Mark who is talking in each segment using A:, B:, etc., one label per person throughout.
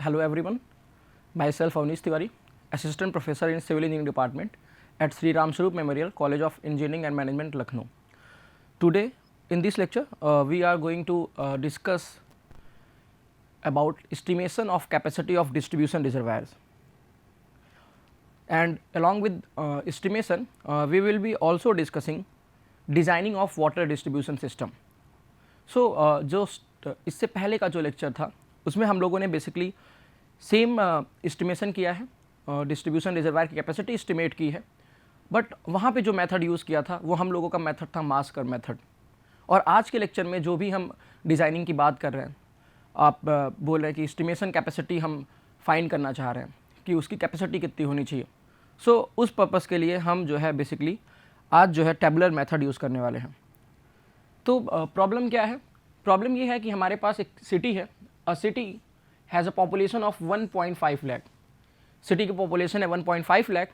A: Hello everyone, myself Avnish Tiwari, Assistant Professor in Civil Engineering Department at Sri Ram Swaroop Memorial College of Engineering and Management, Lucknow. Today in this lecture we are going to discuss about estimation of capacity of distribution reservoirs, and along with estimation we will be also discussing designing of water distribution system. So जो इससे पहले का जो lecture था उसमें हम लोगों ने बेसिकली सेम एस्टिमेशन किया है, डिस्ट्रीब्यूशन रिजर्वायर की कैपेसिटी एस्टिमेट की है, बट वहाँ पे जो मेथड यूज़ किया था वो हम लोगों का मेथड था मास कर्व मेथड. और आज के लेक्चर में जो भी हम डिज़ाइनिंग की बात कर रहे हैं, आप बोल रहे हैं कि एस्टिमेशन कैपेसिटी हम फाइंड करना चाह रहे हैं कि उसकी कैपेसिटी कितनी होनी चाहिए. सो उस पर्पज़ के लिए हम जो है बेसिकली आज जो है टेबुलर मेथड यूज़ करने वाले हैं. तो प्रॉब्लम क्या है? प्रॉब्लम ये है कि हमारे पास एक सिटी है. A city has a population of 1.5 lakh. City की पॉपुलेशन है 1.5 lakh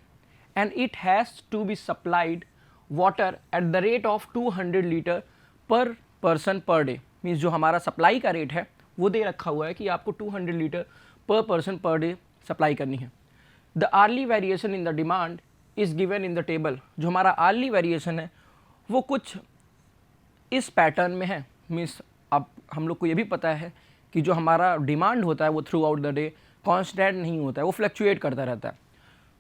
A: and it has to be supplied water at the rate of 200 litre per person per day. Means जो हमारा सप्लाई का रेट है वो दे रखा हुआ है कि आपको 200 litre per person per day supply करनी है. The hourly variation in the demand is given in the table. जो हमारा आर्ली वेरिएशन है वो कुछ इस पैटर्न में है. मीन्स अब हम लोग को ये भी पता है कि जो हमारा डिमांड होता है वो through out the day constant नहीं होता है, वो फ्लक्चुएट करता रहता है.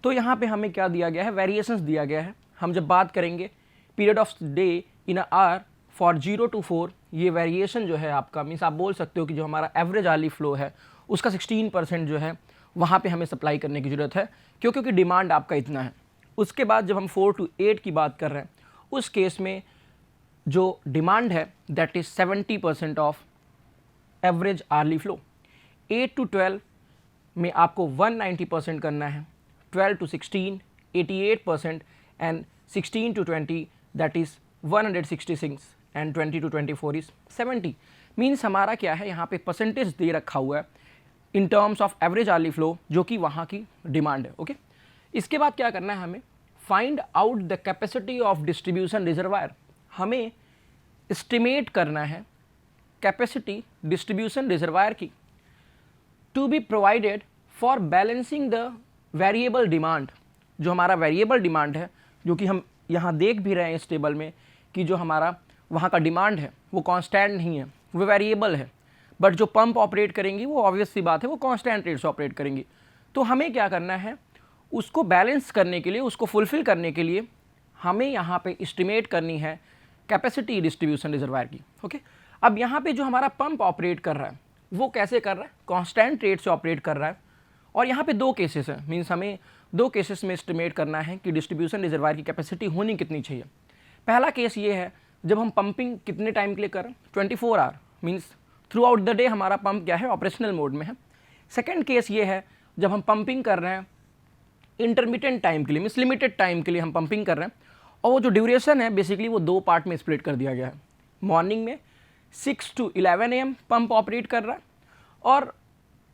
A: तो यहाँ पे हमें क्या दिया गया है? वेरिएशंस दिया गया है. हम जब बात करेंगे period of day in a hour for 0 to 4, ये वेरिएशन जो है आपका, मीन्स आप बोल सकते हो कि जो हमारा एवरेज आर्ली फ्लो है उसका 16% जो है वहाँ पे हमें सप्लाई करने की ज़रूरत है, क्योंकि डिमांड आपका इतना है. उसके बाद जब हम 4 to 8 की बात कर रहे हैं उस केस में जो डिमांड है that is 70% of average hourly flow. 8 to 12 में आपको 190% करना है, 12 to 16 88% and 16 to 20 that is 166 and 20 to 24 is 70. Means हमारा क्या है, यहाँ पे परसेंटेज दे रखा हुआ है in terms of average hourly flow जो कि वहाँ की डिमांड है. ओके, इसके बाद क्या करना है हमें? Find out the capacity of distribution reservoir. हमें एस्टिमेट करना है कैपेसिटी डिस्ट्रीब्यूशन रिजर्वायर की to be provided for balancing the variable demand. जो हमारा वेरिएबल डिमांड है, जो कि हम यहाँ देख भी रहे हैं इस टेबल में कि जो हमारा वहाँ का डिमांड है वो कांस्टेंट नहीं है, वो वेरिएबल है. बट जो पंप ऑपरेट करेंगी वो ऑब्वियस सी बात है वो कांस्टेंट रेट से ऑपरेट करेंगी. तो हमें क्या करना है? उसको बैलेंस करने के लिए, उसको फुलफिल करने के लिए हमें यहाँ पे एस्टिमेट करनी है कैपेसिटी डिस्ट्रीब्यूशन रिजर्वायर की. ओके, अब यहाँ पे जो हमारा पंप ऑपरेट कर रहा है वो कैसे कर रहा है? कांस्टेंट रेट से ऑपरेट कर रहा है. और यहाँ पे दो केसेस हैं. मीन्स हमें दो केसेस में एस्टिमेट करना है कि डिस्ट्रीब्यूशन रिजर्वायर की कैपेसिटी होनी कितनी चाहिए. पहला केस ये है जब हम पंपिंग कितने टाइम के लिए कर रहे हैं? 24 hour. Means throughout the day हमारा पंप क्या है? ऑपरेशनल मोड में है. सेकेंड केस ये है जब हम पंपिंग कर रहे हैं इंटरमिटेंट टाइम के लिए, मीन्स लिमिटेड टाइम के लिए हम पंपिंग कर रहे हैं, और वो जो ड्यूरेशन है बेसिकली वो दो पार्ट में स्प्लिट कर दिया गया है. मॉर्निंग में 6 to 11 AM पंप ऑपरेट कर रहा है, और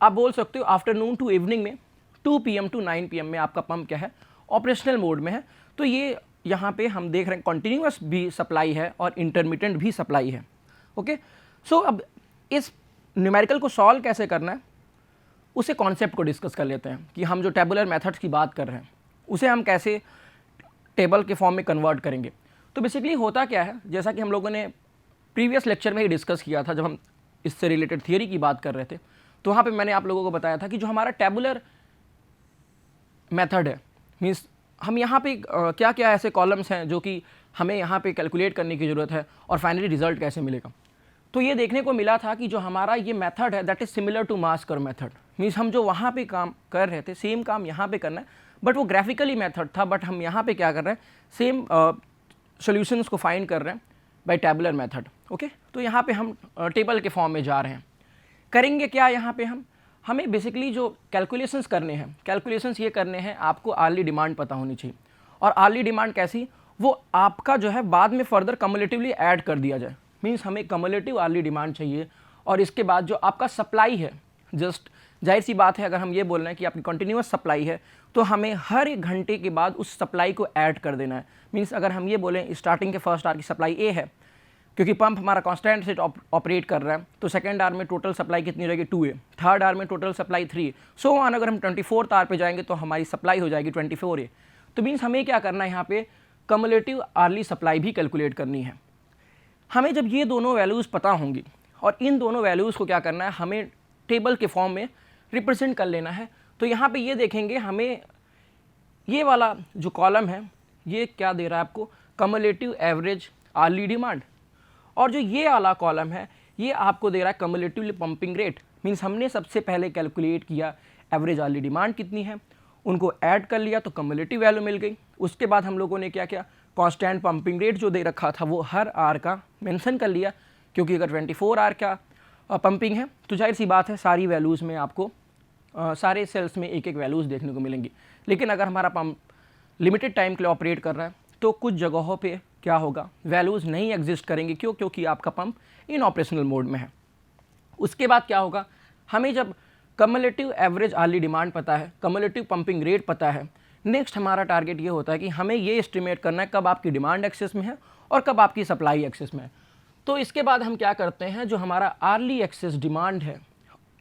A: आप बोल सकते हो आफ्टरनून टू इवनिंग में 2 PM to 9 PM में आपका पंप क्या है? ऑपरेशनल मोड में है. तो ये यहाँ पे हम देख रहे हैं कॉन्टीन्यूअस भी सप्लाई है और इंटरमिटेंट भी सप्लाई है. ओके, सो अब इस न्यूमेरिकल को सॉल्व कैसे करना है उसे कॉन्सेप्ट को डिस्कस कर लेते हैं कि हम जो टेबुलर मेथड्स की बात कर रहे हैं उसे हम कैसे टेबल के फॉर्म में कन्वर्ट करेंगे. तो बेसिकली होता क्या है, जैसा कि हम लोगों ने प्रीवियस लेक्चर में ही डिस्कस किया था जब हम इससे रिलेटेड थियरी की बात कर रहे थे, तो वहाँ पे मैंने आप लोगों को बताया था कि जो हमारा टेबुलर मेथड है, मीन्स हम यहाँ पे क्या क्या ऐसे कॉलम्स हैं जो कि हमें यहाँ पे कैलकुलेट करने की ज़रूरत है और फाइनली रिजल्ट कैसे मिलेगा. तो ये देखने को मिला था कि जो हमारा ये मेथड है that is similar to mass curve method. Means हम जो वहाँ पे काम कर रहे थे सेम काम यहाँ पे करना है, बट वो ग्राफिकली मेथड था. बट हम यहाँ पे क्या कर रहे हैं? सेम सॉल्यूशंस को फाइंड कर रहे हैं बाय टेबुलर मेथड. ओके, तो यहाँ पे हम टेबल के फॉर्म में जा रहे हैं. करेंगे क्या यहाँ पे? हमें बेसिकली जो कैलकुलेशंस करने हैं, कैलकुलेशंस ये करने हैं, आपको आर्ली डिमांड पता होनी चाहिए. और आर्ली डिमांड कैसी? वो आपका जो है बाद में फर्दर कम्युलेटिवली ऐड कर दिया जाए. मीन्स हमें कम्युलेटिव आर्ली डिमांड चाहिए. और इसके बाद जो आपका सप्लाई है, जस्ट जाहिर सी बात है अगर हम ये बोल रहे हैं कि आपकी कंटिन्यूअस सप्लाई है तो हमें हर 1 घंटे के बाद उस सप्लाई को ऐड कर देना है. मीन्स अगर हम ये बोलें स्टार्टिंग के फर्स्ट आवर की सप्लाई ए है क्योंकि पंप हमारा कांस्टेंट से ऑपरेट कर रहा है, तो सेकेंड आवर में टोटल सप्लाई कितनी रहेगी 2A, थर्ड आवर में total supply 3A, so on. अगर हम 24th आवर पे जाएंगे तो हमारी सप्लाई हो जाएगी 24A। तो मीन्स हमें क्या करना है, यहाँ पे कम्युलेटिव आर्ली सप्लाई भी कैलकुलेट करनी है। हमें जब ये दोनों वैल्यूज़ पता होंगी और इन दोनों वैल्यूज़ को क्या करना है, हमें टेबल के फॉर्म में रिप्रेजेंट कर लेना है। तो यहाँ पे ये देखेंगे, हमें ये वाला जो कॉलम है ये क्या दे रहा है आपको, कम्युलेटिव एवरेज आर्ली डिमांड, और जो ये वाला कॉलम है ये आपको दे रहा है कम्युलेटिवली पंपिंग रेट। मीन्स हमने सबसे पहले कैलकुलेट किया एवरेज आर्ली डिमांड कितनी है, उनको ऐड कर लिया तो कम्युलेटिव वैल्यू मिल गई। उसके बाद हम लोगों ने क्या किया, कांस्टेंट पंपिंग रेट जो दे रखा था वो हर आर का मेंशन कर लिया, क्योंकि अगर 24 आर का पंपिंग है तो जाहिर सी बात है सारी वैल्यूज़ में आपको सारे सेल्स में एक एक वैल्यूज़ देखने को मिलेंगी। लेकिन अगर हमारा पंप लिमिटेड टाइम के लिए ऑपरेट कर रहा है तो कुछ जगहों पे क्या होगा, वैल्यूज़ नहीं एग्जिस्ट करेंगी। क्यों? क्योंकि आपका पंप इन ऑपरेशनल मोड में है। उसके बाद क्या होगा, हमें जब कम्युलेटिव एवरेज आर्ली डिमांड पता है, कम्युलेटिव पंपिंग रेट पता है, नेक्स्ट हमारा टारगेट ये होता है कि हमें ये एस्टिमेट करना है कब आपकी डिमांड एक्सेस में है और कब आपकी सप्लाई एक्सेस में है। तो इसके बाद हम क्या करते हैं, जो हमारा आर्ली एक्सेस डिमांड है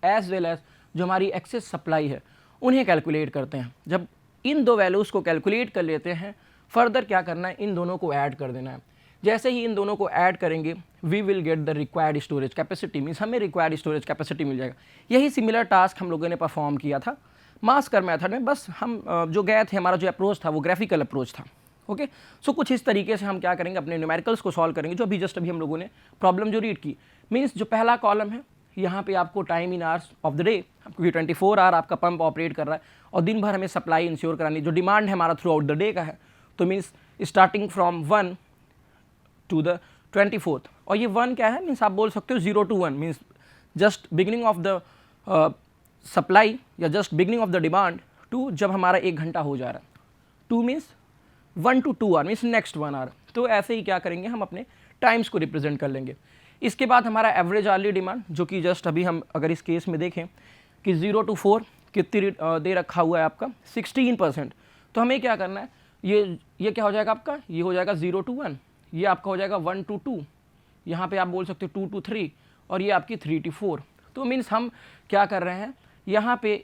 A: एज वेल एज जो हमारी एक्सेस सप्लाई है उन्हें कैलकुलेट करते हैं। जब इन दो वैल्यूज़ को कैलकुलेट कर लेते हैं, फर्दर क्या करना है, इन दोनों को ऐड कर देना है। जैसे ही इन दोनों को ऐड करेंगे we will get the required storage capacity, means हमें रिक्वायर्ड स्टोरेज कैपेसिटी मिल जाएगा। यही सिमिलर टास्क हम लोगों ने परफॉर्म किया था मास्कर मेथड में, बस हम जो गए थे, हमारा जो अप्रोच था वो ग्राफिकल अप्रोच था। ओके, सो कुछ इस तरीके से हम क्या करेंगे, अपने न्यूमेरिकल्स को सॉल्व करेंगे, जो अभी हम लोगों ने प्रॉब्लम जो रीड की। मीन्स जो पहला कॉलम है यहाँ पे आपको time in hours of the day, क्योंकि 24 आवर आपका पंप ऑपरेट कर रहा है और दिन भर हमें सप्लाई इंश्योर करानी, जो डिमांड है हमारा थ्रू आउट द डे का है, तो means starting from 1 to the 24th। और ये 1 क्या है, मीन्स आप बोल सकते हो 0 to 1, means just beginning of the supply या just beginning of the demand to जब हमारा 1 घंटा हो जा रहा है। 2 means 1 to 2 hour, means next 1 hour. तो ऐसे ही क्या करेंगे, हम अपने टाइम्स को रिप्रेजेंट कर लेंगे। इसके बाद हमारा एवरेज आर्ली डिमांड, जो कि जस्ट अभी हम अगर इस केस में देखें कि 0 to 4 कितनी दे रखा हुआ है आपका 16%। तो हमें क्या करना है, ये क्या हो जाएगा आपका, ये हो जाएगा 0 to 1, ये आपका हो जाएगा 1 to 2, यहाँ पे आप बोल सकते हो 2 to 3, और ये आपकी 3 to 4। तो मीन्स हम क्या कर रहे हैं, यहाँ पे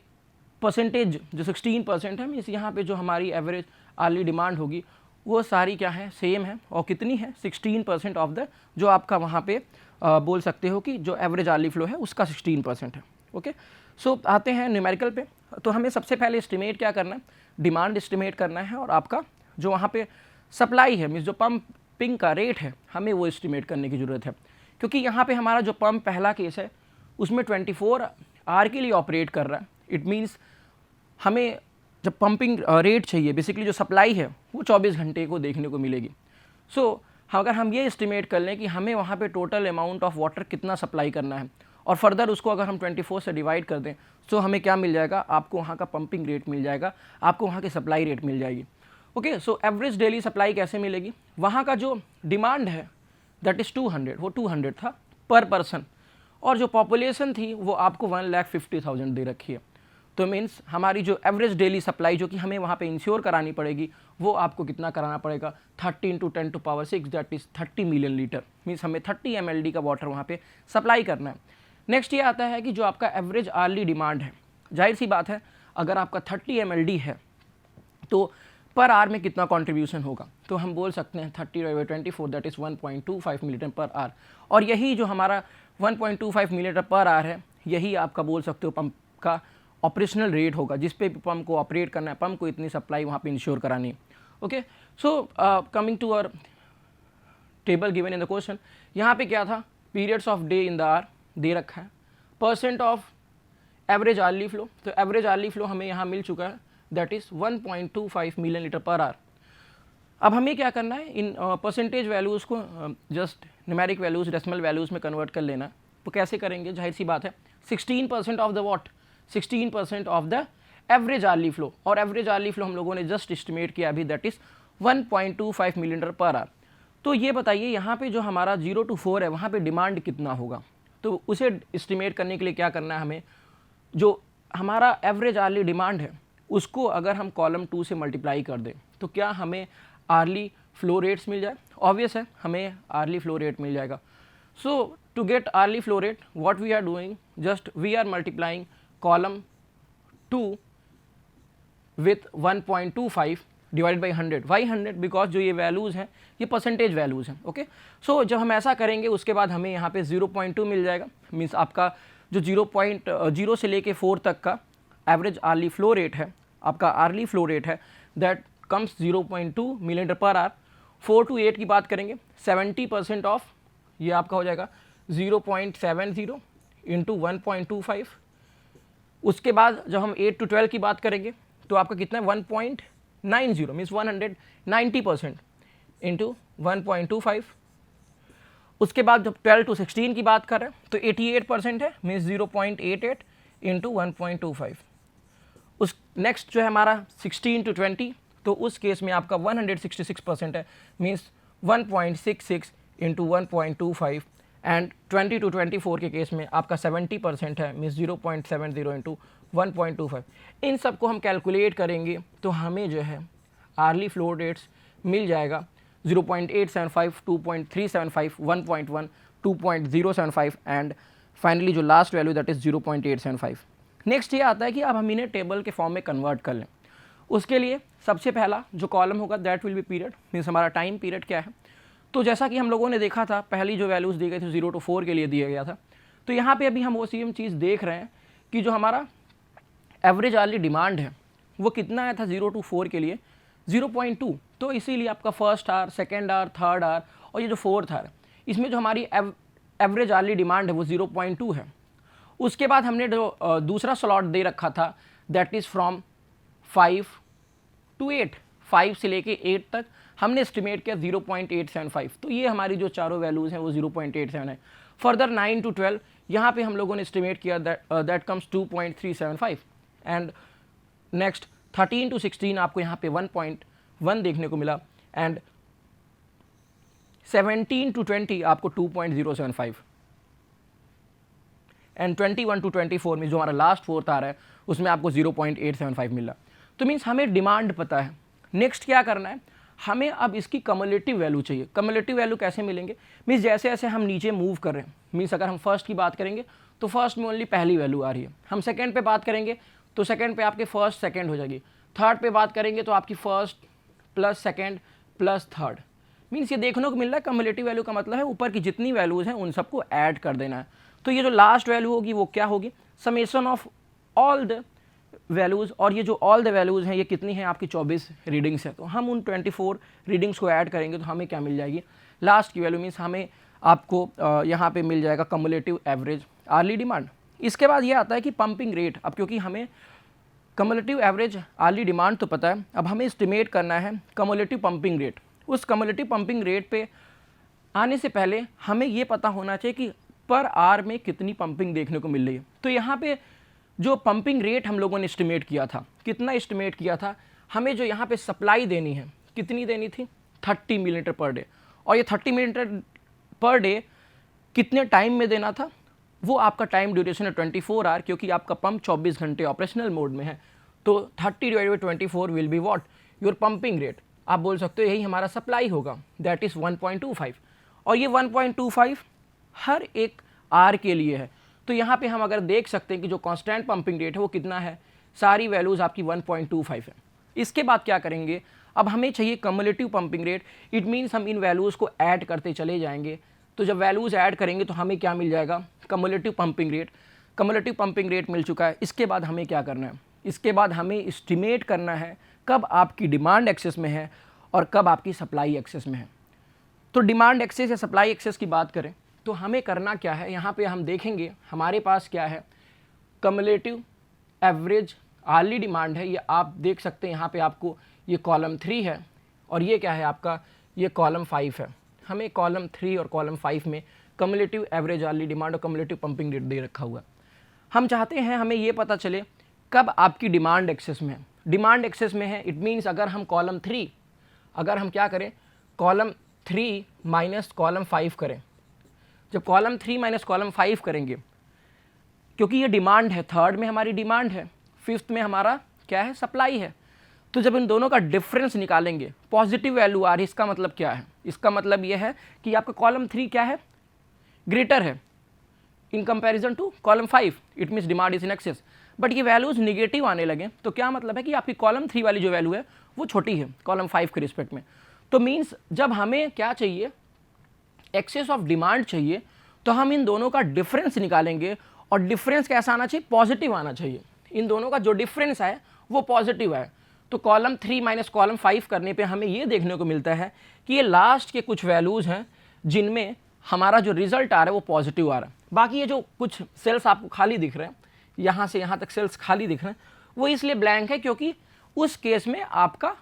A: परसेंटेज जो 16% है, मीन्स यहाँ पे जो हमारी एवरेज आर्ली डिमांड होगी वो सारी क्या है, सेम है। और कितनी है, 16% ऑफ द जो आपका वहाँ पे बोल सकते हो कि जो एवरेज आर्ली फ्लो है उसका 16% है। ओके, सो आते हैं न्यूमेरिकल पे। तो हमें सबसे पहले एस्टिमेट क्या करना है, डिमांड एस्टिमेट करना है, और आपका जो वहाँ पे सप्लाई है, मीन्स जो पंपिंग का रेट है, हमें वो एस्टिमेट करने की ज़रूरत है। क्योंकि यहाँ पे हमारा जो पंप पहला केस है उसमें 24 आवर के लिए ऑपरेट कर रहा है। इट मीन्स हमें जब पंपिंग रेट चाहिए, बेसिकली जो सप्लाई है वो 24 घंटे को देखने को मिलेगी। सो अगर हम ये एस्टिमेट कर लें कि हमें वहाँ पे टोटल अमाउंट ऑफ वाटर कितना सप्लाई करना है, और फर्दर उसको अगर हम 24 से डिवाइड कर दें, तो हमें क्या मिल जाएगा, आपको वहाँ का पंपिंग रेट मिल जाएगा, आपको वहाँ की सप्लाई रेट मिल जाएगी। Okay, so average daily supply कैसे मिलेगी, वहाँ का जो डिमांड है दैट इज़ 200, वो 200 था पर पर्सन, और जो पॉपुलेशन थी वो आपको 1,50,000 दे रखी है। तो मीन्स हमारी जो एवरेज डेली सप्लाई जो कि हमें वहाँ पे इंश्योर करानी पड़ेगी, वो आपको कितना कराना पड़ेगा, 30 × 10⁻⁶, that is 30 million litre. Means हमें 30 mld का वाटर वहाँ पे सप्लाई करना है। नेक्स्ट ये आता है कि जो आपका एवरेज आर्ली डिमांड है, जाहिर सी बात है अगर आपका 30 mld है तो पर आवर में कितना कंट्रीब्यूशन होगा, तो हम बोल सकते हैं 30/24 दैट इज़ 1.25 मिलीलीटर पर आवर। और यही जो हमारा 1.25 मिलीलीटर पर आवर है, यही आपका बोल सकते हो पंप का ऑपरेशनल रेट होगा, जिस पे पंप को ऑपरेट करना है, पंप को इतनी सप्लाई वहाँ पे इंश्योर करानी है। Okay, so coming to our table given in the question, यहाँ पे क्या था, periods of day in the hour दे रखा है, percent of average hourly flow. तो एवरेज आर्ली फ्लो हमें यहाँ मिल चुका है, that is 1.25 million litre per hour. अब हमें क्या करना है, इन परसेंटेज वैल्यूज़ को just numeric values decimal values में कन्वर्ट कर लेना। तो कैसे करेंगे, जाहिर सी बात है 16% of the what, 16% of the average hourly flow, और एवरेज आर्ली फ्लो हम लोगों ने जस्ट एस्टिमेट किया अभी, that is 1.25 million litre per hour. तो ये बताइए यहाँ पे जो हमारा 0 to 4 है वहाँ पे डिमांड कितना होगा, तो उसे एस्टिमेट करने के लिए क्या करना है, हमें जो हमारा एवरेज आर्ली डिमांड है उसको अगर हम कॉलम 2 से मल्टीप्लाई कर दें तो क्या हमें आर्ली फ्लो रेट्स मिल जाए। ऑब्वियस है हमें आर्ली फ्लो रेट मिल जाएगा। So to get hourly flow rate, what we are doing, just we are multiplying column 2 with 1.25 divided by 100. Why 100? Because जो ये वैल्यूज़ हैं ये परसेंटेज वैल्यूज़ हैं. ओके, सो जब हम ऐसा करेंगे उसके बाद हमें यहाँ पे 0.2 मिल जाएगा. मीन्स आपका जो 0.0 से लेके 4 तक का एवरेज आर्ली फ्लो रेट है, आपका आर्ली फ्लो रेट है, that comes 0.2 millimetre per hour. 4 to 8 की बात करेंगे, 70% ऑफ ये आपका हो जाएगा 0.70 इंटू 1.25. उसके बाद जब हम 8 to 12 की बात करेंगे तो आपका कितना है 1.90 मीन्स 190% इंटू 1.25. उसके बाद जब 12 to 16 की बात कर रहे हैं तो 88% है, मीन्स 0.88 इंटू 1.25. उस नेक्स्ट जो है हमारा 16 to 20, तो उस केस में आपका 166% है, मीन्स 1.66 इंटू 1.25. एंड 20 to 24 के केस में आपका 70% है, मीन्स 0.70 इंटू 1.25. इन सब को हम कैलकुलेट करेंगे तो हमें जो है आर्ली फ्लो रेट्स मिल जाएगा 0.875, 2.375, 1.1, 2.075 एंड फाइनली जो last value that is 0.875. Next ये आता है कि अब हम इन्हें टेबल के फॉर्म में कन्वर्ट कर लें. उसके लिए सबसे पहला जो कॉलम होगा that will be period, means हमारा टाइम पीरियड क्या है. तो जैसा कि हम लोगों ने देखा था पहली जो वैल्यूज़ दी गई थी 0 to 4 के लिए दिया गया था, तो यहाँ पे अभी हम वो सेम चीज़ देख रहे हैं कि जो हमारा एवरेज आर्ली डिमांड है वो कितना आया था 0 to 4 के लिए 0.2. तो इसीलिए आपका first hour, second hour, third hour और ये जो फोर्थ आवर, इसमें जो हमारी एवरेज आर्ली डिमांड है वो 0.2 है. उसके बाद हमने जो दूसरा स्लॉट दे रखा था दैट इज़ फ्रॉम 5 to 8, 5 से लेके 8 तक हमने एस्टिमेट किया 0.875. तो ये हमारी जो चारों वैल्यूज़ हैं वो 0.87 है. फर्दर 9 to 12 यहाँ पे हम लोगों ने एस्टिमेट किया that comes 2.375. And next 13 to 16 आपको यहाँ पे 1.1 देखने को मिला. एंड 17 to 20 आपको 2.075. एंड 21 to 24 में जो हमारा लास्ट फोर्थ आ रहा है उसमें आपको 0.875 मिला. तो मीन्स हमें डिमांड पता है. नेक्स्ट क्या करना है, हमें अब इसकी कम्युलेटिव वैल्यू चाहिए. कम्युलेटिव वैल्यू कैसे मिलेंगे, मीन्स जैसे जैसे हम नीचे मूव कर रहे हैं, मीन्स अगर हम फर्स्ट की बात करेंगे तो फर्स्ट में ओनली पहली वैल्यू आ रही है. हम सेकंड पे बात करेंगे तो सेकंड पे आपके फर्स्ट सेकंड हो जाएगी. थर्ड पे बात करेंगे तो आपकी first plus second plus third. Means ये देखने को मिल रहा है कम्युलेटिव वैल्यू का मतलब है ऊपर की जितनी वैल्यूज़ हैं उन सबको ऐड कर देना है. तो ये जो लास्ट वैल्यू होगी वो क्या होगी, summation of all the values. और ये जो ऑल द वैल्यूज़ हैं ये कितनी हैं, आपकी 24 रीडिंग्स है. तो हम उन 24 रीडिंग्स को ऐड करेंगे तो हमें क्या मिल जाएगी, लास्ट की वैल्यू. मीन्स हमें आपको यहाँ पे मिल जाएगा कम्युलेटिव एवरेज आर्ली डिमांड. इसके बाद ये आता है कि पंपिंग रेट. अब क्योंकि हमें कम्युलेटिव एवरेज आर्ली डिमांड तो पता है, अब हमें एस्टिमेट करना है कम्युलेटिव पंपिंग रेट. उस कम्युलेटिव पंपिंग रेट पे आने से पहले हमें ये पता होना चाहिए कि पर आवर में कितनी पंपिंग देखने को मिल रही है. तो यहाँ पे जो पंपिंग रेट हम लोगों ने एस्टिमेट किया था, कितना एस्टिमेट किया था, हमें जो यहाँ पे सप्लाई देनी है कितनी देनी थी, 30 मिलीलीटर पर डे. और ये 30 मिलीलीटर पर डे कितने टाइम में देना था, वो आपका टाइम ड्यूरेशन है 24 आवर, क्योंकि आपका पंप 24 घंटे ऑपरेशनल मोड में है. तो 30 divided by 24 will be what, your pumping rate. आप बोल सकते हो यही हमारा सप्लाई होगा, दैट इज़ 1.25. और ये 1.25 हर एक आर के लिए है. तो यहाँ पे हम अगर देख सकते हैं कि जो कांस्टेंट पंपिंग रेट है वो कितना है, सारी वैल्यूज़ आपकी 1.25 है. इसके बाद क्या करेंगे, अब हमें चाहिए cumulative pumping rate. It means हम इन वैल्यूज़ को ऐड करते चले जाएंगे. तो जब वैल्यूज़ ऐड करेंगे तो हमें क्या मिल जाएगा, cumulative pumping rate. Cumulative pumping rate मिल चुका है. इसके बाद हमें क्या करना है, इसके बाद हमें एस्टिमेट करना है कब आपकी डिमांड एक्सेस में है और कब आपकी सप्लाई एक्सेस में है. तो डिमांड एक्सेस या सप्लाई एक्सेस की बात करें तो हमें करना क्या है, यहाँ पे हम देखेंगे हमारे पास क्या है, कम्युलेटिव एवरेज आर्ली डिमांड है. ये आप देख सकते हैं यहाँ पे आपको ये कॉलम 3 है और ये क्या है आपका, ये कॉलम 5 है. हमें कॉलम 3 और कॉलम 5 में कम्युलेटिव एवरेज आर्ली डिमांड और कम्युलेटिव पंपिंग रेट दे रखा हुआ. हम चाहते हैं हमें ये पता चले कब आपकी डिमांड एक्सेस में है. डिमांड एक्सेस में है, इट मीन्स अगर हम कॉलम 3, अगर हम क्या करें, कॉलम 3 माइनस कॉलम 5 करें. जब कॉलम 3 माइनस कॉलम 5 करेंगे, क्योंकि ये डिमांड है, थर्ड में हमारी डिमांड है, फिफ्थ में हमारा क्या है, सप्लाई है. तो जब इन दोनों का डिफरेंस निकालेंगे, पॉजिटिव वैल्यू आ रही है, इसका मतलब क्या है, इसका मतलब ये है कि आपका कॉलम 3 क्या है, ग्रेटर है in comparison to column 5, it means demand is in excess. But ये वैल्यूज निगेटिव आने लगे तो क्या मतलब है कि आपकी कॉलम 3 वाली जो वैल्यू है वो छोटी है कॉलम 5 के रिस्पेक्ट में। तो मीन्स जब हमें क्या चाहिए, एक्सेस ऑफ डिमांड चाहिए, तो हम इन दोनों का डिफरेंस निकालेंगे और डिफरेंस कैसा आना चाहिए, पॉजिटिव आना चाहिए। इन दोनों का जो डिफरेंस है वो पॉजिटिव है। तो कॉलम 3 माइनस कॉलम 5 करने पे हमें ये देखने को मिलता है कि ये लास्ट के कुछ वैल्यूज़ हैं जिनमें हमारा जो रिजल्ट आ रहा है वो पॉजिटिव आ रहा है। बाकी ये जो कुछ सेल्स आपको खाली दिख रहे हैं, यहाँ से यहाँ तक सेल्स खाली दिख रहे हैं, वो इसलिए ब्लैंक है क्योंकि उस केस में आपका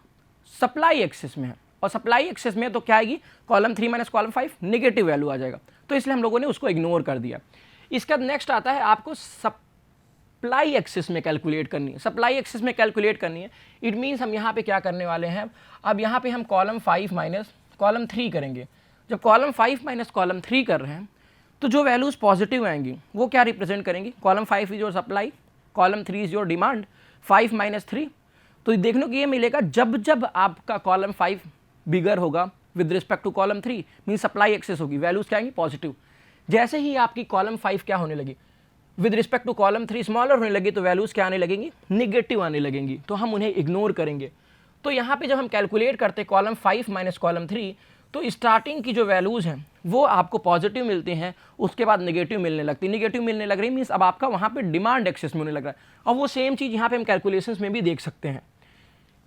A: सप्लाई एक्सेस में है, और सप्लाई एक्सेस में तो क्या आएगी, column 3 minus column 5 negative value आ जाएगा, तो इसलिए हम लोगों ने उसको इग्नोर कर दिया। इसके बाद नेक्स्ट आता है आपको सप्लाई एक्सेस में कैलकुलेट करनी है। सप्लाई एक्सेस में कैलकुलेट करनी है, इट मीन्स हम यहाँ पे क्या करने वाले हैं, अब यहाँ पे हम कॉलम 5 माइनस कॉलम 3 करेंगे। जब कॉलम 5 माइनस कॉलम 3 कर रहे हैं तो जो वैल्यूज़ पॉजिटिव आएंगी वो क्या रिप्रेजेंट करेंगी, column 5 is your supply, column 3 is your demand, 5 minus 3। तो देखने को ये मिलेगा जब जब आपका कॉलम 5 बिगर होगा with respect to column 3 mean supply excess होगी, वैल्यूज़ क्या आएंगी, पॉजिटिव। जैसे ही आपकी कॉलम 5 क्या होने लगी, with respect to column 3 smaller होने लगी, तो वैल्यूज़ क्या आने लगेंगी, निगेटिव आने लगेंगी, तो हम उन्हें इग्नोर करेंगे। तो यहाँ पे जब हम कैलकुलेट करते हैं कॉलम 5 माइनस कॉलम 3, तो स्टार्टिंग की जो वैल्यूज़ हैं वो आपको पॉजिटिव मिलती हैं, उसके बाद नेगेटिव मिलने लगती है। नेगेटिव मिलने लग रही मीन्स अब आपका वहाँ पे डिमांड एक्सेस में होने लग रहा है। और वो सेम चीज़ यहाँ पे हम कैलकुलेशंस में भी देख सकते हैं,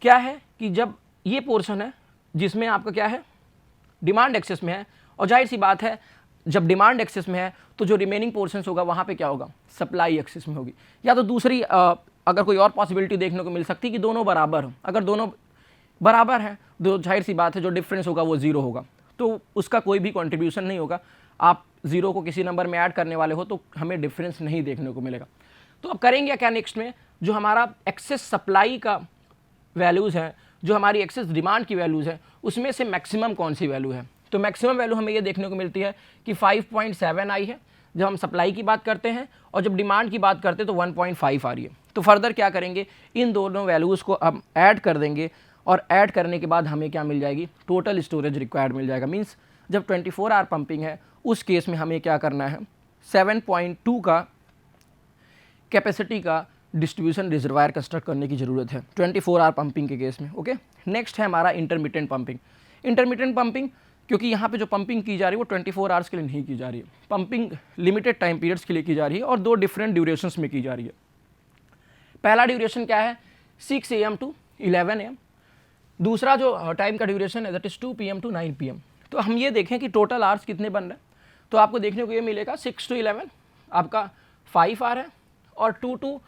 A: क्या है कि जब ये पोर्शन है जिसमें आपका क्या है, डिमांड एक्सेस में है, और जाहिर सी बात है जब डिमांड एक्सेस में है तो जो रिमेनिंग पोर्शंस होगा वहाँ पे क्या होगा, सप्लाई एक्सेस में होगी। या तो दूसरी अगर कोई और पॉसिबिलिटी देखने को मिल सकती है कि दोनों बराबर हो। अगर दोनों बराबर हैं तो जाहिर सी बात है जो डिफरेंस होगा वो ज़ीरो होगा, तो उसका कोई भी कंट्रीब्यूशन नहीं होगा। आप ज़ीरो को किसी नंबर में ऐड करने वाले हो तो हमें डिफरेंस नहीं देखने को मिलेगा। तो अब करेंगे क्या नेक्स्ट में, जो हमारा एक्सेस सप्लाई का वैल्यूज़ है, जो हमारी एक्सेस डिमांड की वैल्यूज़ है, उसमें से मैक्सिमम कौन सी वैल्यू है। तो मैक्सिमम वैल्यू हमें ये देखने को मिलती है कि 5.7 आई है जब हम सप्लाई की बात करते हैं, और जब डिमांड की बात करते हैं तो 1.5 आ रही है। तो फर्दर क्या करेंगे, इन दोनों वैल्यूज़ को हम ऐड कर देंगे, और ऐड करने के बाद हमें क्या मिल जाएगी, टोटल स्टोरेज रिक्वायर्ड मिल जाएगा। मीन्स जब 24 आवर पंपिंग है उस केस में हमें क्या करना है, 7.2 का कैपेसिटी का डिस्ट्रीब्यूशन रिजर्वायर कंस्ट्रक्ट करने की ज़रूरत है 24 आवर पंपिंग के केस में। ओके, नेक्स्ट है हमारा इंटरमिटेंट पंपिंग। इंटरमिटेंट पंपिंग, क्योंकि यहाँ पे जो पंपिंग की जा रही है वो 24 आवर्स के लिए नहीं की जा रही है, पंपिंग लिमिटेड टाइम पीरियड्स के लिए की जा रही है, और 2 डिफरेंट ड्यूरेशंस में की जा रही है। पहला ड्यूरेशन क्या है, 6 AM टू 11 AM। दूसरा जो टाइम का ड्यूरेशन है that is 2 PM to 9 PM। तो हम ये देखें कि टोटल आवर्स कितने बन रहे हैं, तो आपको देखने को ये मिलेगा 6 to 11 आपका 5 आवर है, और 2 to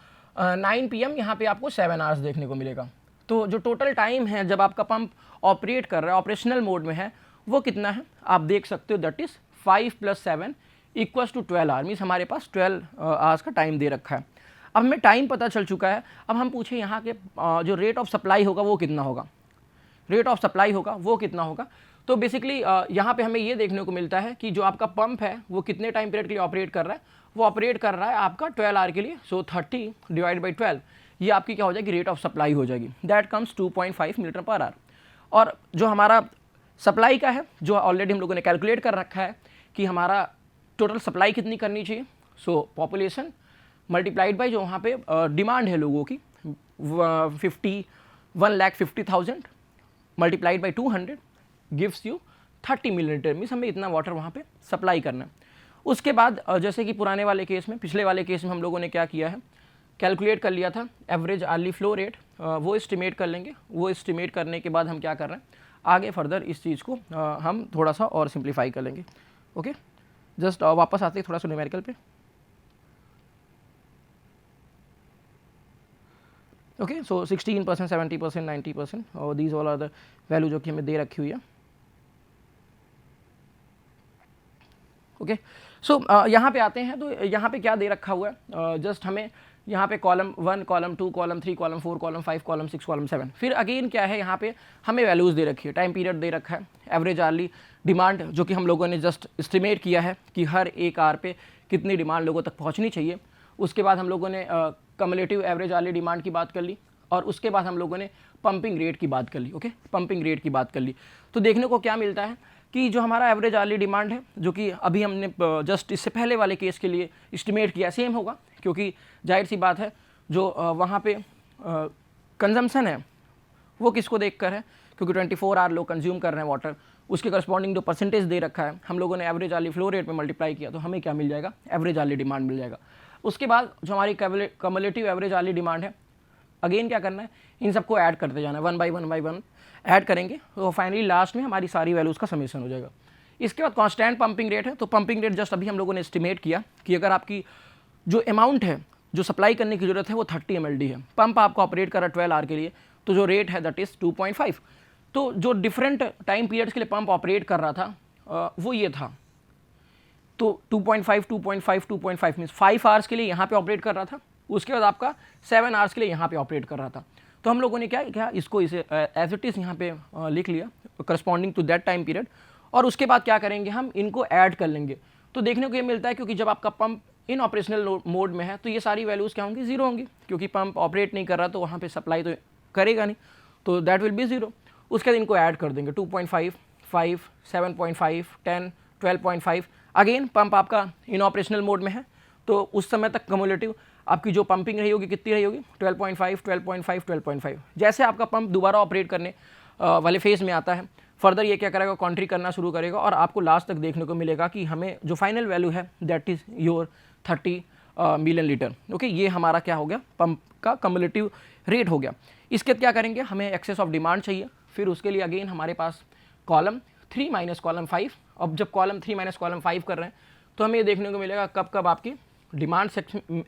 A: 9 PM यहाँ पे आपको 7 आवर्स देखने को मिलेगा। तो जो टोटल टाइम है जब आपका पंप ऑपरेट कर रहा है, ऑपरेशनल मोड में है, वो कितना है आप देख सकते हो, दैट इज़ 5 + 7 = 12 आवर। मीन्स हमारे पास 12 आवर्स का टाइम दे रखा है। अब हमें टाइम पता चल चुका है, अब हम पूछे यहाँ के जो रेट ऑफ सप्लाई होगा वो कितना होगा, रेट ऑफ सप्लाई होगा वो कितना होगा। तो बेसिकली यहाँ पे हमें ये देखने को मिलता है कि जो आपका पंप है वो कितने टाइम पीरियड के लिए ऑपरेट कर रहा है, वो ऑपरेट कर रहा है आपका 12 आवर के लिए। सो 30 / 12 ये आपकी क्या हो जाएगी, रेट ऑफ सप्लाई हो जाएगी, that comes 2.5 metre per hour. और जो हमारा सप्लाई का है, जो ऑलरेडी हम लोगों ने कैलकुलेट कर रखा है कि हमारा टोटल सप्लाई कितनी करनी चाहिए, सो पॉपुलेशन मल्टीप्लाइड बाई जो वहाँ पे डिमांड है लोगों की 1,50,000 multiplied by 200 gives you 30 millilitre. Means हमें इतना वाटर वहाँ पे सप्लाई करना है। उसके बाद जैसे कि पुराने वाले केस में, पिछले वाले केस में हम लोगों ने क्या किया है, कैलकुलेट कर लिया था एवरेज आर्ली फ्लो रेट, वो एस्टिमेट कर लेंगे। वो एस्टिमेट करने के बाद हम क्या कर रहे हैं, आगे फर्दर इस चीज़ को हम थोड़ा सा और सिंप्लीफाई कर लेंगे। ओके, जस्ट वापस आते हैं थोड़ा सा न्यूमेरिकल पे। ओके, सो 16%, 70%, 90%, और these all are the value जो कि हमें दे रखी हुई है। ओके, सो यहाँ पे आते हैं, तो यहाँ पे क्या दे रखा हुआ है, जस्ट हमें यहाँ पे column 1, column 2, column 3, column 4, column 5, column 6, column 7। फिर अगेन क्या है, यहाँ पे हमें वैल्यूज़ दे रखी है, टाइम पीरियड दे रखा है, एवरेज आर्ली डिमांड जो कि हम लोगों ने जस्ट एस्टिमेट किया है कि हर एक आवर पे कितनी डिमांड लोगों तक पहुँचनी चाहिए। उसके बाद हम लोगों ने कम्युलेटिव एवरेज आर्ली डिमांड की बात कर ली, और उसके बाद हम लोगों ने पंपिंग रेट की बात कर ली। ओके, पंपिंग रेट की बात कर ली। तो देखने को क्या मिलता है कि जो हमारा एवरेज आर्ली डिमांड है, जो कि अभी हमने जस्ट इससे पहले वाले केस के लिए इस्टीमेट किया, सेम होगा, क्योंकि जाहिर सी बात है जो वहाँ पे कंजम्पशन है वो किसको देखकर है, क्योंकि 24 आवर लोग कंज्यूम कर रहे हैं वाटर, उसके करस्पॉन्डिंग जो परसेंटेज दे रखा है हम लोगों ने एवरेज आर्ली फ्लो रेट में मल्टीप्लाई किया, तो हमें क्या मिल जाएगा, एवरेज आर्ली डिमांड मिल जाएगा। उसके बाद जो हमारी कम्युलेटिव एवरेज आर्ली डिमांड है, अगेन क्या करना है, इन सबको ऐड करते जाना है, 1 बाई 1 ऐड करेंगे, तो फाइनली लास्ट में हमारी सारी वैल्यूज़ का समेशन हो जाएगा। इसके बाद कांस्टेंट पंपिंग रेट है, तो पंपिंग रेट जस्ट अभी हम लोगों ने एस्टिमेट किया कि अगर आपकी जो अमाउंट है जो सप्लाई करने की जरूरत है वो 30 mld है, पंप आपको ऑपरेट कर रहा है 12 आवर के लिए, तो जो रेट है दैट इज़ 2.5। तो जो डिफरेंट टाइम पीरियड्स के लिए पंप ऑपरेट कर रहा था वो ये था, तो 2.5 2.5 2.5 मीन्स 5 आवर्स के लिए यहाँ पे ऑपरेट कर रहा था, उसके बाद आपका 7 आवर्स के लिए यहाँ पे ऑपरेट कर रहा था। तो हम लोगों ने क्या इसको इसे एज इट इज़ यहाँ पे लिख लिया corresponding to that time period, और उसके बाद क्या करेंगे, हम इनको ऐड कर लेंगे। तो देखने को ये मिलता है, क्योंकि जब आपका पंप इन ऑपरेशनल मोड में है तो ये सारी वैल्यूज़ क्या होंगी, जीरो होंगी, क्योंकि पंप ऑपरेट नहीं कर रहा तो वहाँ पे सप्लाई तो करेगा नहीं, तो दैट विल बी जीरो। उसके बाद इनको ऐड कर देंगे 2.5 5 7.5 10 12.5। अगेन पंप आपका इन ऑपरेशनल मोड में है, तो उस समय तक कम्युलेटिव आपकी जो पंपिंग रही होगी कितनी रही होगी, 12.5 12.5 12.5। जैसे आपका पंप दोबारा ऑपरेट करने वाले फेज में आता है, फर्दर ये क्या करेगा, कॉन्ट्री करना शुरू करेगा, और आपको लास्ट तक देखने को मिलेगा कि हमें जो फाइनल वैल्यू है that is your 30 million litre. Okay, ये हमारा क्या हो गया, पंप का कम्युलेटिव रेट हो गया। इसके बाद क्या करेंगे, हमें एक्सेस ऑफ डिमांड चाहिए, फिर उसके लिए अगेन हमारे पास कॉलम 3 माइनस कॉलम 5। अब जब कॉलम 3 माइनस कॉलम 5 कर रहे हैं तो हमें ये देखने को मिलेगा कब कब आपकी डिमांड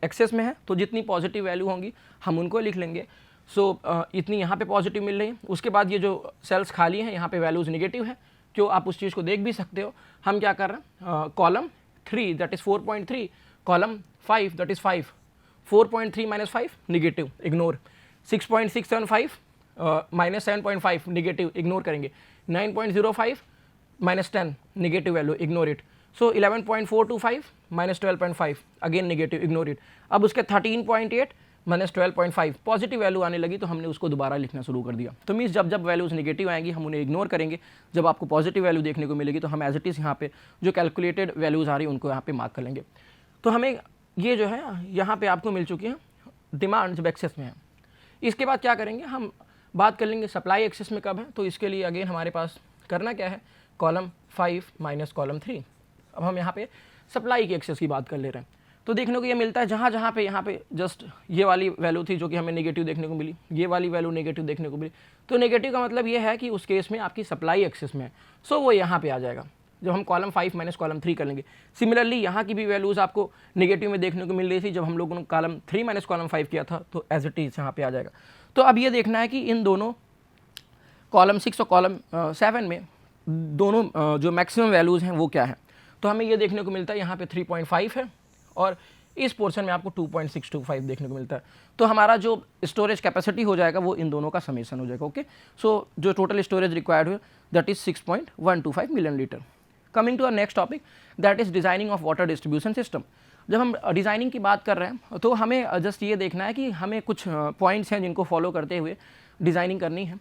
A: एक्सेस में है, तो जितनी पॉजिटिव वैल्यू होंगी हम उनको लिख लेंगे। सो इतनी यहाँ पे पॉजिटिव मिल रही है। उसके बाद ये जो सेल्स खाली हैं यहाँ पे वैल्यूज़ नेगेटिव है, क्यों, आप उस चीज़ को देख भी सकते हो। हम क्या कर रहे हैं, column 3 that is 4.3, column 5 that is 5, 4.3 minus 5 negative, ignore. 6.675 minus 7.5 negative, ignore करेंगे। 9.05 minus 10 negative value, ignore it. So 11.425 minus 12.5 again negative, ignore it. अब उसके 13.8 माइनस 12.5 पॉजिटिव वैल्यू आने लगी, तो हमने उसको दोबारा लिखना शुरू कर दिया। तो मीन्स जब जब वैल्यूज़ नेगेटिव आएंगी हम उन्हें इग्नोर करेंगे, जब आपको पॉजिटिव वैल्यू देखने को मिलेगी तो हम एज इट इज़ यहाँ पे जो कैलकुलेटेड वैल्यूज़ आ रही है उनको यहाँ पे मार्क कर लेंगे। तो हमें ये जो है यहाँ पे आपको मिल चुकी है डिमांड जब एक्सेस में है। इसके बाद क्या करेंगे, हम बात कर लेंगे सप्लाई एक्सेस में कब है। तो इसके लिए अगेन हमारे पास करना क्या है, कॉलम 5 माइनस कॉलम 3। अब हम यहाँ पे सप्लाई की एक्सेस की बात कर ले रहे हैं, तो देखने को ये मिलता है जहाँ जहाँ पे यहाँ पे जस्ट ये वाली वैल्यू थी जो कि हमें नेगेटिव देखने को मिली, ये वाली वैल्यू नेगेटिव देखने को मिली। तो नेगेटिव का मतलब ये है कि उस केस में आपकी सप्लाई एक्सेस में है, सो वो यहाँ पे आ जाएगा जब हम कॉलम 5 माइनस कॉलम 3 कर लेंगे। सिमिलरली यहाँ की भी वैल्यूज़ आपको नेगेटिव में देखने को मिल रही थी जब हम लोगों ने कॉलम 3 माइनस कॉलम 5 किया था, तो एज इट इज़ यहाँ पे आ जाएगा। तो अब ये देखना है कि इन दोनों कॉलम 6 और कॉलम 7 में दोनों जो मैक्सिमम वैल्यूज़ हैं वो क्या है। तो हमें ये देखने को मिलता है यहाँ पे 3.5 है, और इस पोर्शन में आपको 2.625 देखने को मिलता है। तो हमारा जो स्टोरेज कैपेसिटी हो जाएगा वो इन दोनों का समेशन हो जाएगा। ओके, सो जो टोटल स्टोरेज रिक्वायर्ड है that is 6.125 million litre. Coming to our next topic that is designing of water distribution system. जब हम डिज़ाइनिंग की बात कर रहे हैं तो हमें जस्ट ये देखना है कि हमें कुछ पॉइंट्स हैं जिनको फॉलो करते हुए डिज़ाइनिंग करनी है।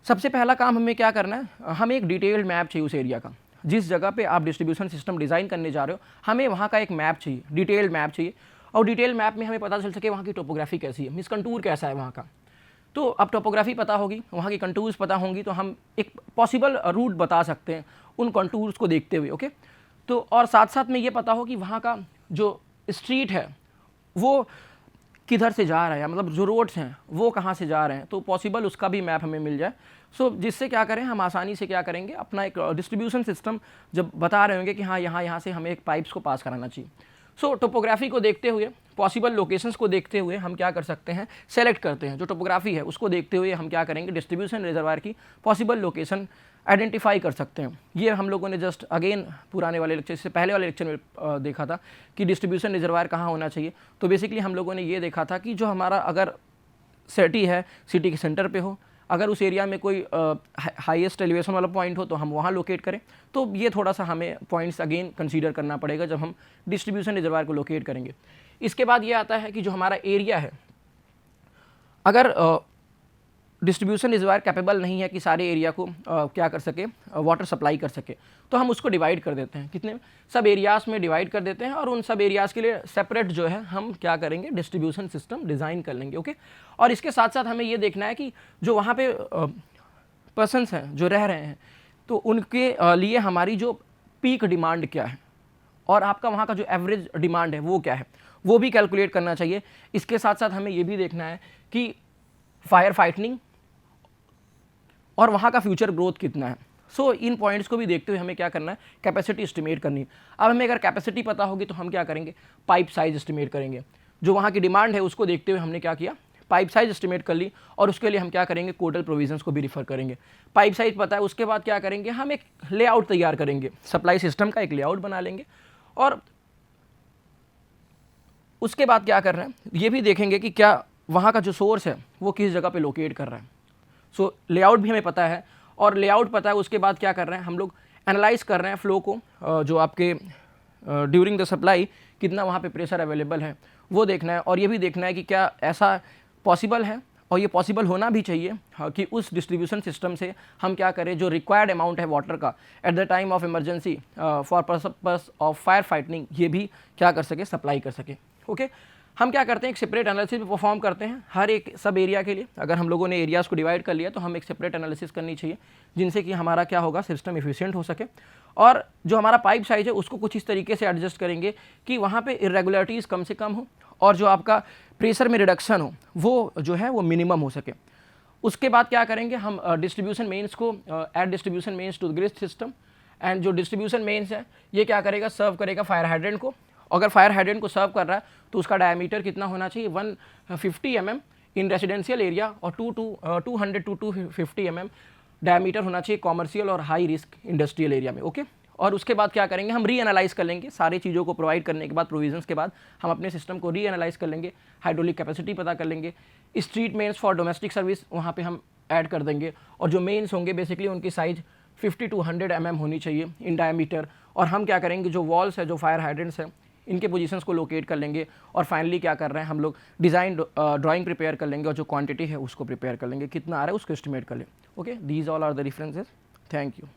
A: सबसे पहला काम हमें क्या करना है, हमें एक डिटेल्ड मैप चाहिए उस एरिया का, जिस जगह पे आप डिस्ट्रीब्यूशन सिस्टम डिज़ाइन करने जा रहे हो, हमें वहाँ का एक मैप चाहिए, डिटेल्ड मैप चाहिए। और डिटेल मैप में हमें पता चल सके वहाँ की टोपोग्राफी कैसी है, मीन्स कंटूर कैसा है वहाँ का। तो अब टोपोग्राफी पता होगी, वहाँ की कंटूर्स पता होंगी, तो हम एक पॉसिबल रूट बता सकते हैं उन कंटूर्स को देखते हुए। ओके, तो और साथ साथ में ये पता हो कि वहाँ का जो स्ट्रीट है वो किधर से जा रहा है, मतलब जो रोड्स हैं वो कहाँ से जा रहे हैं, तो पॉसिबल उसका भी मैप हमें मिल जाए। सो जिससे क्या करें, हम आसानी से क्या करेंगे, अपना एक डिस्ट्रीब्यूशन सिस्टम जब बता रहे होंगे कि हाँ यहाँ से हमें एक पाइप्स को पास कराना चाहिए। सो टोपोग्राफी को देखते हुए, पॉसिबल लोकेशंस को देखते हुए हम क्या कर सकते हैं, सेलेक्ट करते हैं जो टोपोग्राफी है उसको देखते हुए हम क्या करेंगे, डिस्ट्रीब्यूशन रिजर्वायर की पॉसिबल लोकेशन आइडेंटिफाई कर सकते हैं। ये हम लोगों ने जस्ट अगेन पुराने वाले लेक्चर से पहले वाले लेक्चर में देखा था कि डिस्ट्रीब्यूशन रिजर्वायर कहाँ होना चाहिए। तो बेसिकली हम लोगों ने ये देखा था कि जो हमारा अगर सिटी है, सिटी के सेंटर पे हो, अगर उस एरिया में कोई हाईएस्ट एलिवेशन वाला पॉइंट हो तो हम वहाँ लोकेट करें। तो ये थोड़ा सा हमें पॉइंट्स अगेन कंसीडर करना पड़ेगा जब हम डिस्ट्रीब्यूशन रिजर्वायर को लोकेट करेंगे। इसके बाद ये आता है कि जो हमारा एरिया है, अगर डिस्ट्रीब्यूशन रिजर्वायर कैपेबल नहीं है कि सारे एरिया को क्या कर सके, वाटर सप्लाई कर सके, तो हम उसको डिवाइड कर देते हैं, कितने सब एरियाज़ में डिवाइड कर देते हैं, और उन सब एरियाज़ के लिए सेपरेट जो है हम क्या करेंगे, डिस्ट्रीब्यूशन सिस्टम डिज़ाइन कर लेंगे। ओके, और इसके साथ साथ हमें ये देखना है कि जो वहाँ पे पर्सनस हैं जो रह रहे हैं, तो उनके लिए हमारी जो पीक डिमांड क्या है और आपका वहाँ का जो एवरेज डिमांड है वो क्या है, वो भी कैलकुलेट करना चाहिए। इसके साथ साथ हमें ये भी देखना है कि फायर फाइटिंग और वहाँ का फ्यूचर ग्रोथ कितना है। सो इन पॉइंट्स को भी देखते हुए हमें क्या करना है, कैपेसिटी एस्टिमेट करनी है। अब हमें अगर कैपेसिटी पता होगी तो हम क्या करेंगे, पाइप साइज एस्टिमेट करेंगे। जो वहाँ की डिमांड है उसको देखते हुए हमने क्या किया, पाइप साइज एस्टिमेट कर ली, और उसके लिए हम क्या करेंगे, कोडल प्रोविजंस को भी रिफर करेंगे। पाइप साइज पता है, उसके बाद क्या करेंगे, हम एक लेआउट तैयार करेंगे, सप्लाई सिस्टम का एक लेआउट बना लेंगे, और उसके बाद क्या कर रहे हैं, ये भी देखेंगे कि क्या वहाँ का जो सोर्स है वो किस जगह पे लोकेट कर रहा है। सो लेआउट भी हमें पता है, और लेआउट पता है, उसके बाद क्या कर रहे हैं, हम लोग एनालाइज कर रहे हैं फ्लो को, जो आपके ड्यूरिंग द सप्लाई कितना वहाँ पे प्रेशर अवेलेबल है वो देखना है, और ये भी देखना है कि क्या ऐसा पॉसिबल है, और ये पॉसिबल होना भी चाहिए कि उस डिस्ट्रीब्यूशन सिस्टम से हम क्या करें, जो रिक्वायर्ड अमाउंट है वाटर का at the time of emergency for purpose of fire fighting, ये भी क्या कर सके, सप्लाई कर सके। ओके, हम क्या करते हैं, एक सेपरेट एनालिसिस भी परफॉर्म करते हैं हर एक सब एरिया के लिए। अगर हम लोगों ने एरियाज़ को डिवाइड कर लिया तो हम एक सेपरेट एनालिसिस करनी चाहिए, जिनसे कि हमारा क्या होगा, सिस्टम एफिशिएंट हो सके, और जो हमारा पाइप साइज है उसको कुछ इस तरीके से एडजस्ट करेंगे कि वहाँ पे इरेगुलरिटीज़ कम से कम हो, और जो आपका प्रेशर में रिडक्शन हो वो जो है वो मिनिमम हो सके। उसके बाद क्या करेंगे, हम डिस्ट्रीब्यूशन मेन्स को add distribution mains to the grid system, and जो डिस्ट्रीब्यूशन मेन्स है ये क्या करेगा, सर्व करेगा फायर हाइड्रेंट को। अगर फायर हाइड्रेंट को सर्व कर रहा है तो उसका डायमीटर कितना होना चाहिए, 150 mm इन रेजिडेंशियल एरिया, और 200 to 250 mm डायमीटर होना चाहिए कॉमर्शियल और हाई रिस्क इंडस्ट्रियल एरिया में। ओके, और उसके बाद क्या करेंगे, हम री एनालाइज कर लेंगे सारी चीज़ों को प्रोवाइड करने के बाद, प्रोविजंस के बाद हम अपने सिस्टम को री एनालाइज कर लेंगे, हाइड्रोलिक कैपेसिटी पता कर लेंगे, street mens for domestic service वहाँ पे हम ऐड कर देंगे, और जो मेन्स होंगे बेसिकली उनकी साइज 50 to 100 mm होनी चाहिए इन डायमीटर, और हम क्या करेंगे, जो वॉल्स है, जो फायर हाइड्रेंट्स है, इनके पोजीशंस को लोकेट कर लेंगे, और फाइनली क्या कर रहे हैं, हम लोग डिज़ाइन ड्राइंग प्रिपेयर कर लेंगे, और जो क्वांटिटी है उसको प्रिपेयर कर लेंगे, कितना आ रहा है उसको एस्टिमेट कर लें। Okay, these all are the differences. Thank you.